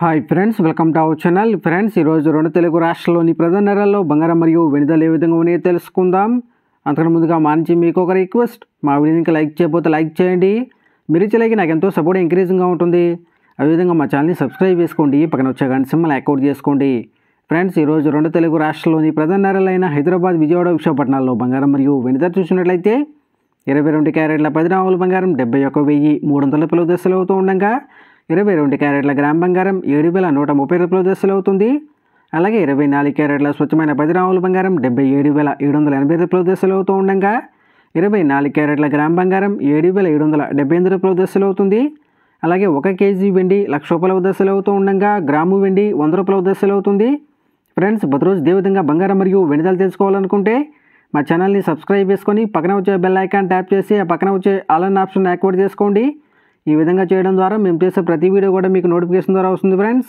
Hi friends, welcome to our channel. Friends, ఈరోజు రెండు తెలుగు రాష్ట్రాల్లోని ప్రధాన నగరాల్లో బంగారం మరియు వెండి ధరలు ఏ విధంగా ఉన్నాయో తెలుసుకుందాం. అంతకన్నా ముందుగా మా నుంచి మీకు ఒక రిక్వెస్ట్, మా వీడియోకి లైక్ చేయకపోతే లైక్ చేయండి. మీరు ఇచ్చే లైక్ నాకు ఎంతో సపోర్ట్ ఎంకరేజింగ్గా ఉంటుంది. అదేవిధంగా మా ఛానల్ని సబ్స్క్రైబ్ చేసుకోండి, పక్కన వచ్చే గంట సింబల్ యాక్టివేట్ చేసుకోండి. ఫ్రెండ్స్, ఈరోజు రెండు తెలుగు రాష్ట్రాల్లోని ప్రధాన నగరాలైన హైదరాబాద్, విజయవాడ, విశాఖపట్నాల్లో బంగారం మరియు వెండి ధర చూసినట్లయితే 22 క్యారెట్ల 10 గ్రాముల బంగారం 71,300 రూపాయల దశలు అవుతూ ఉండగా 22 క్యారెట్ల గ్రామ్ బంగారం 7,130 రూపాయల దశలు అవుతుంది. అలాగే 24 క్యారెట్ల స్వచ్ఛమైన 10 గ్రాముల బంగారం 77,780 రూపాయల దశలు అవుతూ ఉండగా 24 క్యారెట్ల గ్రామ్ బంగారం 7,778 రూపాయల దశలు అవుతుంది. అలాగే 1 కేజీ వెండి 1,00,000 రూపాయల దశలు అవుతూ ఉండగా గ్రాము వెండి 100 రూపాయల దశలు అవుతుంది. ఫ్రెండ్స్, ప్రతిరోజు ఇదే విధంగా బంగారం మరియు వెండి ధరలు తెలుసుకోవాలనుకుంటే మా ఛానల్ని సబ్స్క్రైబ్ చేసుకొని పక్కన వచ్చే బెల్ ఐకాన్ ట్యాప్ చేసి ఆ పక్కన వచ్చే ఆల్ అన్ ఆప్షన్ యాక్టివేట్ చేసుకోండి. ఈ విధంగా చేయడం ద్వారా మేము చేసే ప్రతి వీడియో కూడా మీకు నోటిఫికేషన్ ద్వారా వస్తుంది. ఫ్రెండ్స్,